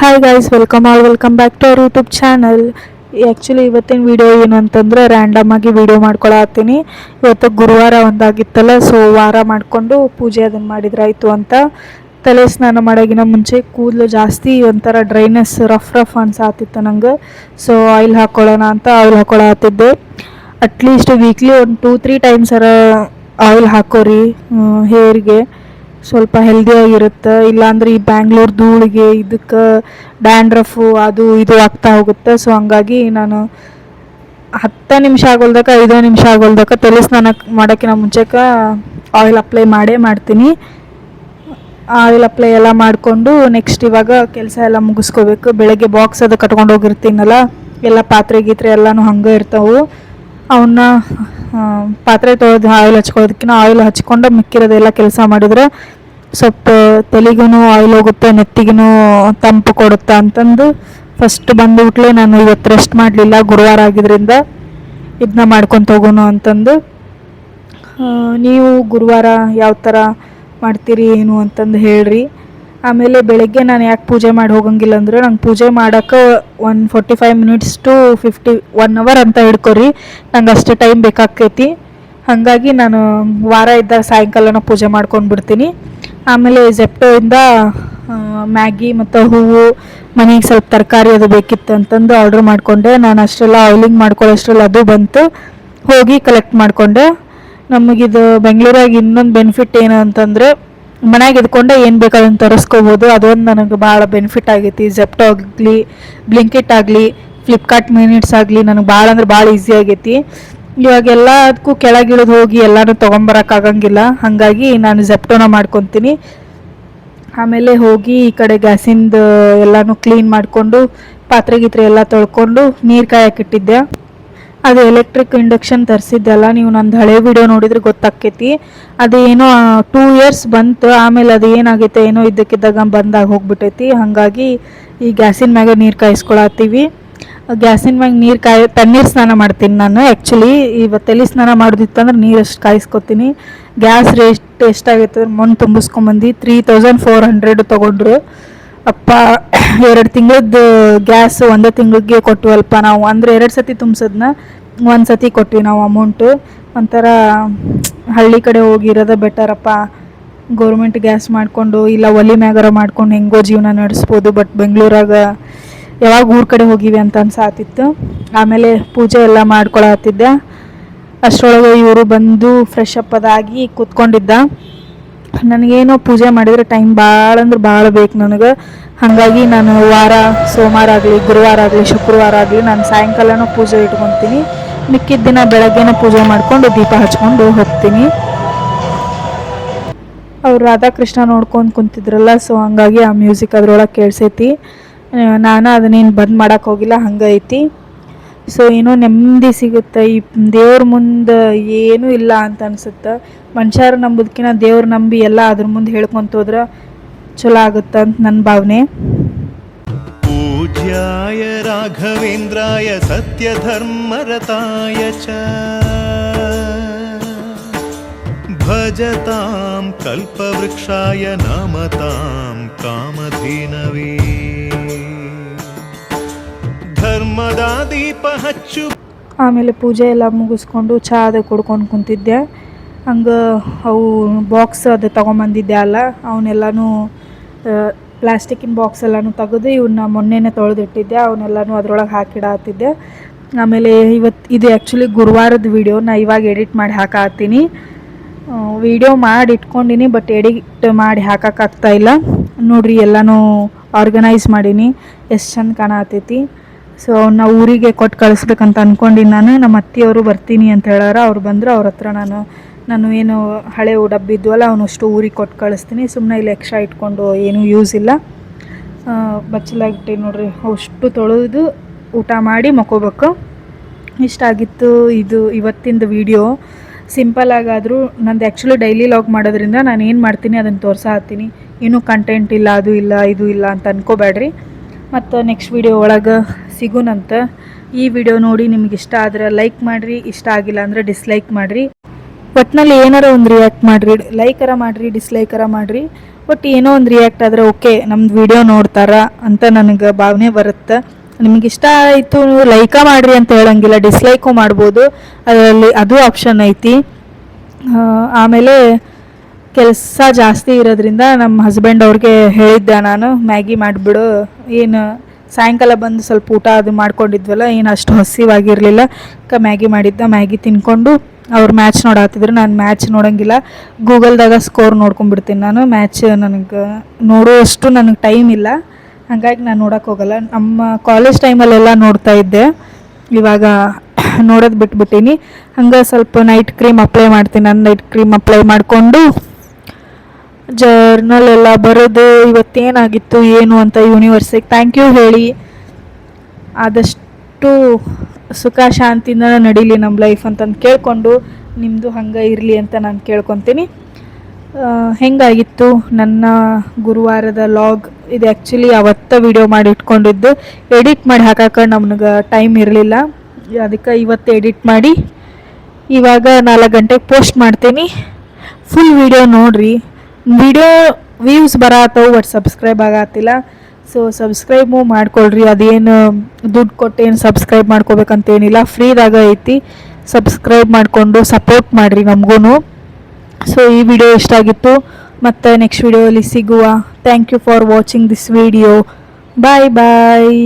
Hi guys, welcome back to our YouTube channel. Actually ಇವತ್ತಿನ video ಏನು ಅಂತಂದರೆ random ಆಗಿ ವಿಡಿಯೋ ಮಾಡ್ಕೊಳತ್ತೀನಿ. ಇವತ್ತು ಗುರುವಾರ ಒಂದಾಗಿತ್ತಲ್ಲ, ಸೊ ವಾರ ಮಾಡಿಕೊಂಡು ಪೂಜೆ ಅದನ್ನು ಮಾಡಿದ್ರಾಯ್ತು ಅಂತ. ತಲೆ ಸ್ನಾನ ಮಾಡೋಗಿನ ಮುಂಚೆ ಕೂದಲು ಜಾಸ್ತಿ ಒಂಥರ ಡ್ರೈನೆಸ್ ರಫ್ ಅನ್ಸಾತಿತ್ತು ನಂಗೆ. ಸೊ ಆಯಿಲ್ ಹಾಕ್ಕೊಳ್ಳೋಣ ಅಂತ ಆಯಿಲ್ ಹಾಕ್ಕೊಳತ್ತಿದ್ದೆ. ಅಟ್ಲೀಸ್ಟ್ ವೀಕ್ಲಿ ಒಂದು 2-3 ಟೈಮ್ಸರ ಆಯಿಲ್ ಹಾಕೋರಿ ಹೇರ್ಗೆ, ಸ್ವಲ್ಪ ಹೆಲ್ದಿಯಾಗಿರುತ್ತೆ. ಇಲ್ಲಾಂದ್ರೆ ಈ ಬ್ಯಾಂಗ್ಳೂರ್ ಧೂಳಿಗೆ ಇದಕ್ಕೆ ಡ್ಯಾಂಡ್ರಫು ಅದು ಇದು ಆಗ್ತಾ ಹೋಗುತ್ತೆ. ಸೊ ಹಂಗಾಗಿ ನಾನು 10 ನಿಮಿಷ ಆಗೋಲ್ದಕ್ಕೆ 5 ನಿಮಿಷ ಆಗೋಲ್ದಕ್ಕೆ ತಲೆ ಸ್ನಾನ ಮಾಡೋಕ್ಕಿಂತ ಮುಂಚೆಕ ಆಯಿಲ್ ಅಪ್ಲೈ ಮಾಡ್ತೀನಿ. ಆಯಿಲ್ ಅಪ್ಲೈ ಎಲ್ಲ ಮಾಡಿಕೊಂಡು ನೆಕ್ಸ್ಟ್ ಇವಾಗ ಕೆಲಸ ಎಲ್ಲ ಮುಗಿಸ್ಕೋಬೇಕು. ಬೆಳಗ್ಗೆ ಬಾಕ್ಸ್ ಅದು ಕಟ್ಕೊಂಡು ಹೋಗಿರ್ತೀನಲ್ಲ, ಎಲ್ಲ ಪಾತ್ರೆ ಗೀತ್ರೆ ಎಲ್ಲನೂ ಹಂಗೆ ಇರ್ತಾವೆ. ಅವನ್ನ ಪಾತ್ರೆ ತೊಳೆದು ಆಯಿಲ್ ಹಚ್ಕೊಳ್ಳೋದಕ್ಕಿಂತ ಆಯಿಲ್ ಹಚ್ಕೊಂಡು ಮಿಕ್ಕಿರೋದೆಲ್ಲ ಕೆಲಸ ಮಾಡಿದ್ರೆ ಸ್ವಲ್ಪ ತಲೆಗೂ ಆಯಿಲ್ ಹೋಗುತ್ತೆ, ನೆತ್ತಿಗೂ ತಂಪು ಕೊಡುತ್ತೆ ಅಂತಂದು ಫಸ್ಟ್ ಬಂದುಬಿಟ್ಲೆ ನಾನು ಇವತ್ತು ರೆಸ್ಟ್ ಮಾಡಲಿಲ್ಲ, ಗುರುವಾರ ಆಗಿದ್ದರಿಂದ ಇದನ್ನ ಮಾಡ್ಕೊತ ಹೋಗೋಣ ಅಂತಂದು. ನೀವು ಗುರುವಾರ ಯಾವ ಥರ ಮಾಡ್ತೀರಿ ಏನು ಅಂತಂದು ಹೇಳ್ರಿ. ಆಮೇಲೆ ಬೆಳಗ್ಗೆ ನಾನು ಯಾಕೆ ಪೂಜೆ ಮಾಡಿ ಹೋಗಂಗಿಲ್ಲ ಅಂದರೆ, ನಂಗೆ ಪೂಜೆ ಮಾಡೋಕ್ಕೆ 45 ಮಿನಿಟ್ಸ್ ಟು 1 ಅವರ್ ಅಂತ ಹಿಡ್ಕೊರಿ, ನಂಗೆ ಅಷ್ಟು ಟೈಮ್ ಬೇಕಾಕೈತಿ. ಹಾಗಾಗಿ ನಾನು ವಾರ ಇದ್ದಾಗ ಸಾಯಂಕಾಲನ ಪೂಜೆ ಮಾಡ್ಕೊಂಡು ಬಿಡ್ತೀನಿ. ಆಮೇಲೆ ಜೆಪ್ಟೋಯಿಂದ ಮ್ಯಾಗಿ ಮತ್ತು ಹೂವು, ಮನೆಗೆ ಸ್ವಲ್ಪ ತರಕಾರಿ ಅದು ಬೇಕಿತ್ತು ಅಂತಂದು ಆರ್ಡ್ರ್ ಮಾಡಿಕೊಂಡೆ. ನಾನು ಅಷ್ಟೆಲ್ಲ ಆಯಿಲಿಂಗ್ ಮಾಡ್ಕೊಳ್ಳೋಷ್ಟ್ರಲ್ಲಿ ಅದು ಬಂತು, ಹೋಗಿ ಕಲೆಕ್ಟ್ ಮಾಡಿಕೊಂಡೆ. ನಮಗಿದು ಬೆಂಗಳೂರಾಗ ಇನ್ನೊಂದು ಬೆನಿಫಿಟ್ ಏನು ಅಂತಂದರೆ, ಮನೆಯಾಗೆ ಇದ್ಕೊಂಡೆ ಏನು ಬೇಕು ಅದನ್ನು ತರಿಸ್ಕೋಬೋದು. ಅದೊಂದು ನನಗೆ ಭಾಳ ಬೆನಿಫಿಟ್ ಆಗೈತಿ. ಜೆಪ್ಟೋ ಆಗಲಿ, ಬ್ಲಿಂಕಿಟ್ ಆಗಲಿ, ಫ್ಲಿಪ್ಕಾರ್ಟ್ ಮಿನಿಟ್ಸ್ ಆಗಲಿ, ನನಗೆ ಭಾಳ ಅಂದ್ರೆ ಭಾಳ ಈಸಿ ಆಗೈತಿ. ಇವಾಗ ಎಲ್ಲದಕ್ಕೂ ಕೆಳಗಿಳಿದು ಹೋಗಿ ಎಲ್ಲನೂ ತೊಗೊಂಬರೋಕ್ಕಾಗಂಗಿಲ್ಲ. ಹಾಗಾಗಿ ನಾನು ಜೆಪ್ಟೋನ ಮಾಡ್ಕೊತೀನಿ. ಆಮೇಲೆ ಹೋಗಿ ಈ ಕಡೆ ಗ್ಯಾಸಿಂದು ಎಲ್ಲನೂ ಕ್ಲೀನ್ ಮಾಡಿಕೊಂಡು ಪಾತ್ರೆ ಗೀತ್ರೆ ಎಲ್ಲ ತೊಳ್ಕೊಂಡು ನೀರು ಕಾಯಕ್ಕಿಟ್ಟಿದ್ದೆ. ಅದು ಎಲೆಕ್ಟ್ರಿಕ್ ಇಂಡಕ್ಷನ್ ತರಿಸಿದ್ದೆಲ್ಲ, ನೀವು ನಂದು ಹಳೆ ವಿಡಿಯೋ ನೋಡಿದ್ರೆ ಗೊತ್ತಾಕೈತಿ. ಅದೇನೋ 2 ಇಯರ್ಸ್ ಬಂತು, ಆಮೇಲೆ ಅದು ಏನಾಗೈತೆ ಏನೋ ಇದ್ದಕ್ಕಿದ್ದಾಗ ಬಂದಾಗ ಹೋಗ್ಬಿಟ್ಟೈತಿ. ಹಾಗಾಗಿ ಈ ಗ್ಯಾಸಿನ ಮ್ಯಾಗ ನೀರು ಕಾಯಿಸ್ಕೊಳತ್ತೀವಿ. ಗ್ಯಾಸಿನ ಮ್ಯಾಗ ತಣ್ಣೀರು ಸ್ನಾನ ಮಾಡ್ತೀನಿ ನಾನು. ಆ್ಯಕ್ಚುಲಿ ಇವತ್ತು ತಲೆ ಸ್ನಾನ ಮಾಡೋದಿತ್ತಂದ್ರೆ ನೀರು ಅಷ್ಟು ಕಾಯಿಸ್ಕೊತೀನಿ. ಗ್ಯಾಸ್ ರೇಟ್ ಎಷ್ಟಾಗೈತೆ ಮೊನ್ನೆ ತುಂಬಿಸ್ಕೊಂಬಂದು 3400 ತೊಗೊಂಡ್ರು. ಅಪ್ಪ 2 ತಿಂಗಳದ್ದು ಗ್ಯಾಸ್ 1 ತಿಂಗಳಿಗೆ ಕೊಟ್ಟಿವಲ್ಪ ನಾವು. ಅಂದರೆ 2 ಸತಿ ತುಂಬಿಸೋದನ್ನ 1 ಸತಿ ಕೊಟ್ವಿ ನಾವು ಅಮೌಂಟು. ಒಂಥರ ಹಳ್ಳಿ ಕಡೆ ಹೋಗಿರೋದ ಬೆಟರಪ್ಪ. ಗೌರ್ಮೆಂಟ್ ಗ್ಯಾಸ್ ಮಾಡಿಕೊಂಡು ಇಲ್ಲ ಒಲಿ ಮ್ಯಾಗಾರ ಮಾಡ್ಕೊಂಡು ಹೆಂಗೋ ಜೀವನ ನಡೆಸ್ಬೋದು. ಬಟ್ ಬೆಂಗಳೂರಾಗ ಯಾವಾಗ ಊರ ಕಡೆ ಹೋಗಿವಿ ಅಂತ ಅನ್ಸಾತಿತ್ತು. ಆಮೇಲೆ ಪೂಜೆ ಎಲ್ಲ ಮಾಡ್ಕೊಳತ್ತಿದ್ದೆ. ಅಷ್ಟರೊಳಗೆ ಇವರು ಬಂದು ಫ್ರೆಶ್ ಅಪ್ ಅದಾಗಿ ಕೂತ್ಕೊಂಡಿದ್ದ. ನನಗೇನೋ ಪೂಜೆ ಮಾಡಿದರೆ ಟೈಮ್ ಭಾಳ ಅಂದ್ರೆ ಭಾಳ ಬೇಕು ನನಗೆ. ಹಾಗಾಗಿ ನಾನು ವಾರ ಸೋಮವಾರ ಆಗಲಿ, ಗುರುವಾರ ಆಗಲಿ, ಶುಕ್ರವಾರ ಆಗಲಿ ನಾನು ಸಾಯಂಕಾಲನೂ ಪೂಜೆ ಇಟ್ಕೊತೀನಿ. ಮಿಕ್ಕಿದ ದಿನ ಬೆಳಗ್ಗೆನೇ ಪೂಜೆ ಮಾಡಿಕೊಂಡು ದೀಪ ಹಚ್ಕೊಂಡು ಹೋಗ್ತೀನಿ. ಅವ್ರು ರಾಧಾಕೃಷ್ಣ ನೋಡ್ಕೊಂಡು ಕುಂತಿದ್ರಲ್ಲ, ಸೊ ಹಂಗಾಗಿ ಆ ಮ್ಯೂಸಿಕ್ ಅದ್ರೊಳಗೆ ಕೇಳಿಸೈತಿ. ನಾನು ಅದನ್ನೇನು ಬಂದ್ ಮಾಡೋಕ್ಕೆ ಹೋಗಿಲ್ಲ, ಹಂಗೆ ಐತಿ. ಸೊ ಏನೋ ನೆಮ್ಮದಿ ಸಿಗುತ್ತೆ. ಈ ದೇವ್ರ ಮುಂದೆ ಏನೂ ಇಲ್ಲ ಅಂತ ಅನ್ಸುತ್ತೆ. ಮನುಷ್ಯರು ನಂಬೋದಕ್ಕಿಂತ ದೇವ್ರು ನಂಬಿ ಎಲ್ಲ ಅದ್ರ ಮುಂದೆ ಹೇಳ್ಕೊಂತೋದ್ರೆ ಚಲೋ ಆಗುತ್ತೆ ಅಂತ ನನ್ನ ಭಾವನೆ. ಪೂಜ್ಯಾಯ ರಾಘವೇಂದ್ರಾಯ ಸತ್ಯಧರ್ಮರತಾಯ ಚ ಭಜತಾಂ ಕಲ್ಪವೃಕ್ಷಾಯ ನಮತಾಂ ಕಾಮಧೇನವೇ ಧರ್ಮದ ದೀಪ ಹಚ್ಚು. ಆಮೇಲೆ ಪೂಜೆ ಎಲ್ಲ ಮುಗಿಸ್ಕೊಂಡು ಚಹಾ ಅದು ಕುಡ್ಕೊಂಡು ಕುಂತಿದ್ದೆ. ಹಂಗೆ ಅವು ಬಾಕ್ಸ್ ಅದು ತೊಗೊಂಬಂದಿದ್ದೆ ಅಲ್ಲ, ಅವನ್ನೆಲ್ಲನೂ ಪ್ಲಾಸ್ಟಿಕ್ಕಿನ ಬಾಕ್ಸ್ ಎಲ್ಲನೂ ತೆಗೆದು ಇವನ್ನ ಮೊನ್ನೆನೇ ತೊಳೆದಿಟ್ಟಿದ್ದೆ. ಅವನ್ನೆಲ್ಲನೂ ಅದ್ರೊಳಗೆ ಹಾಕಿಡತ್ತಿದ್ದೆ. ಆಮೇಲೆ ಇದು ಆ್ಯಕ್ಚುಲಿ ಗುರುವಾರದ ವಿಡಿಯೋ ನಾ ಇವಾಗ ಎಡಿಟ್ ಮಾಡಿ ಹಾಕತ್ತೀನಿ. ವಿಡಿಯೋ ಮಾಡಿ ಇಟ್ಕೊಂಡಿನಿ, ಬಟ್ ಎಡಿಟ್ ಮಾಡಿ ಹಾಕೋಕ್ಕಾಗ್ತಾಯಿಲ್ಲ. ನೋಡಿರಿ ಎಲ್ಲನೂ ಆರ್ಗನೈಸ್ ಮಾಡೀನಿ, ಎಷ್ಟು ಚಂದ ಕಾಣತೈತಿ. ಸೊ ನಾವು ಊರಿಗೆ ಕೊಟ್ಟು ಕಳಿಸ್ಬೇಕಂತ ಅಂದ್ಕೊಂಡಿನಿ ನಾನು. ನಮ್ಮ ಅತ್ತೆಯವರು ಬರ್ತೀನಿ ಅಂತ ಹೇಳಾರ. ಅವ್ರು ಬಂದರೆ ಅವ್ರ ಹತ್ರ ನಾನು ಏನು ಹಳೆ ಡಬ್ಬಿದ್ವಲ್ಲ ಅವನಷ್ಟು ಊರಿಗೆ ಕೊಟ್ಟು ಕಳಿಸ್ತೀನಿ. ಸುಮ್ಮನೆ ಇಲ್ಲಿ ಎಕ್ಸ್ಟ್ರಾ ಇಟ್ಕೊಂಡು ಏನೂ ಯೂಸ್ ಇಲ್ಲ. ಬಚ್ಚಲಾಗಿಟ್ಟು ನೋಡಿರಿ, ಅಷ್ಟು ತೊಳೆದು ಊಟ ಮಾಡಿ ಮಕ್ಕೋಬೇಕು. ಇಷ್ಟಾಗಿತ್ತು ಇದು ಇವತ್ತಿಂದು ವಿಡಿಯೋ. ಸಿಂಪಲ್ಲಾಗಾದರೂ ನಂದು ಆ್ಯಕ್ಚುಲಿ ಡೈಲಿ ಲಾಗ್ ಮಾಡೋದ್ರಿಂದ ನಾನು ಏನು ಮಾಡ್ತೀನಿ ಅದನ್ನು ತೋರ್ಸಾತೀನಿ. ಏನೂ ಕಂಟೆಂಟ್ ಇಲ್ಲ, ಅದು ಇಲ್ಲ ಇದು ಇಲ್ಲ ಅಂತ ಅನ್ಕೋಬೇಡ್ರಿ. ಮತ್ತು ನೆಕ್ಸ್ಟ್ ವಿಡಿಯೋ ಒಳಗೆ ಸಿಗೋಣಂತ. ಈ ವಿಡಿಯೋ ನೋಡಿ ನಿಮ್ಗೆ ಇಷ್ಟ ಆದರೆ ಲೈಕ್ ಮಾಡಿರಿ, ಇಷ್ಟ ಆಗಿಲ್ಲ ಅಂದರೆ ಡಿಸ್ಲೈಕ್ ಮಾಡಿರಿ. ಒಟ್ಟಿನಲ್ಲಿ ಏನಾರ ಒಂದು ರಿಯಾಕ್ಟ್ ಮಾಡಿರಿ, ಲೈಕರ ಮಾಡಿರಿ, ಡಿಸ್ಲೈಕರ ಮಾಡಿರಿ. ಬಟ್ ಏನೋ ಒಂದು ರಿಯಾಕ್ಟ್ ಆದರೆ ಓಕೆ ನಮ್ದು ವಿಡಿಯೋ ನೋಡ್ತಾರ ಅಂತ ನನಗೆ ಭಾವನೆ ಬರುತ್ತೆ. ನಿಮ್ಗೆ ಇಷ್ಟ ಆಯಿತು ನೀವು ಲೈಕ ಮಾಡಿರಿ ಅಂತ ಹೇಳಂಗಿಲ್ಲ, ಡಿಸ್ಲೈಕು ಮಾಡ್ಬೋದು, ಅದರಲ್ಲಿ ಅದು ಆಪ್ಷನ್ ಐತಿ. ಆಮೇಲೆ ಕೆಲಸ ಜಾಸ್ತಿ ಇರೋದ್ರಿಂದ ನಮ್ಮ ಹಸ್ಬೆಂಡ್ ಅವ್ರಿಗೆ ಹೇಳಿದ್ದೆ ನಾನು, ಮ್ಯಾಗಿ ಮಾಡಿಬಿಡು, ಏನು ಸಾಯಂಕಾಲ ಬಂದು ಸ್ವಲ್ಪ ಊಟ ಅದು ಮಾಡ್ಕೊಂಡಿದ್ವಲ್ಲ, ಏನು ಅಷ್ಟು ಹಸಿವಾಗಿರಲಿಲ್ಲ, ಮ್ಯಾಗಿ ಮಾಡಿದ್ದ, ಮ್ಯಾಗಿ ತಿನ್ಕೊಂಡು ಅವ್ರು ಮ್ಯಾಚ್ ನೋಡಾತಿದ್ರು. ನಾನು ಮ್ಯಾಚ್ ನೋಡೋಂಗಿಲ್ಲ, ಗೂಗಲ್ದಾಗ ಸ್ಕೋರ್ ನೋಡ್ಕೊಂಡ್ಬಿಡ್ತೀನಿ. ನಾನು ಮ್ಯಾಚ್ ನನಗೆ ನೋಡುವಷ್ಟು ನನಗೆ ಟೈಮ್ ಇಲ್ಲ, ಹಾಗಾಗಿ ನಾನು ನೋಡೋಕೆ ಹೋಗಲ್ಲ. ನಮ್ಮ ಕಾಲೇಜ್ ಟೈಮಲ್ಲೆಲ್ಲ ನೋಡ್ತಾ ಇದ್ದೆ, ಇವಾಗ ನೋಡೋದು ಬಿಟ್ಬಿಟ್ಟೀನಿ. ಹಂಗೆ ಸ್ವಲ್ಪ ನೈಟ್ ಕ್ರೀಮ್ ಅಪ್ಲೈ ಮಾಡ್ತೀನಿ. ನಾನು ನೈಟ್ ಕ್ರೀಮ್ ಅಪ್ಲೈ ಮಾಡಿಕೊಂಡು ಜರ್ನಲ್ ಎಲ್ಲ ಬರೋದು ಇವತ್ತೇನಾಗಿತ್ತು ಏನು ಅಂತ ಯೂನಿವರ್ಸಿಗೆ ಥ್ಯಾಂಕ್ ಯು ಹೇಳಿ, ಆದಷ್ಟು ಸುಖ ಶಾಂತಿಯಿಂದ ನಡೀಲಿ ನಮ್ಮ ಲೈಫ್ ಅಂತಂದು ಕೇಳಿಕೊಂಡು, ನಿಮ್ಮದು ಹಂಗೆ ಇರಲಿ ಅಂತ ನಾನು ಕೇಳ್ಕೊತೀನಿ. ಹೆಂಗಾಗಿತ್ತು ನನ್ನ ಗುರುವಾರದ ಲಾಗ್? ಇದು ಆ್ಯಕ್ಚುಲಿ ಅವತ್ತ ವಿಡಿಯೋ ಮಾಡಿ ಇಟ್ಕೊಂಡಿದ್ದು, ಎಡಿಟ್ ಮಾಡಿ ಹಾಕಕ್ಕೆ ನಮ್ಗೆ ಟೈಮ್ ಇರಲಿಲ್ಲ, ಅದಕ್ಕೆ ಇವತ್ತು ಎಡಿಟ್ ಮಾಡಿ ಇವಾಗ 4 ಗಂಟೆಗೆ ಪೋಸ್ಟ್ ಮಾಡ್ತೀನಿ. ಫುಲ್ ವಿಡಿಯೋ ನೋಡಿರಿ. ವಿಡಿಯೋ ವ್ಯೂಸ್ ಬರತ್ತವು ಬಟ್ ಸಬ್ಸ್ಕ್ರೈಬ್ ಆಗತ್ತಿಲ್ಲ, ಸೊ ಸಬ್ಸ್ಕ್ರೈಬು ಮಾಡ್ಕೊಳ್ರಿ. ಅದೇನು ದುಡ್ಡು ಕೊಟ್ಟೇನು ಸಬ್ಸ್ಕ್ರೈಬ್ ಮಾಡ್ಕೋಬೇಕಂತೇನಿಲ್ಲ, ಫ್ರೀದಾಗ ಐತಿ. ಸಬ್ಸ್ಕ್ರೈಬ್ ಮಾಡಿಕೊಂಡು ಸಪೋರ್ಟ್ ಮಾಡಿರಿ ನಮಗೂ. ಸೊ ಈ ವಿಡಿಯೋ ಇಷ್ಟ ಆಗಿತ್ತು, ಮತ್ತು ನೆಕ್ಸ್ಟ್ ವಿಡಿಯೋಲಿ ಸಿಗುವ. Thank you for watching this video. Bye bye.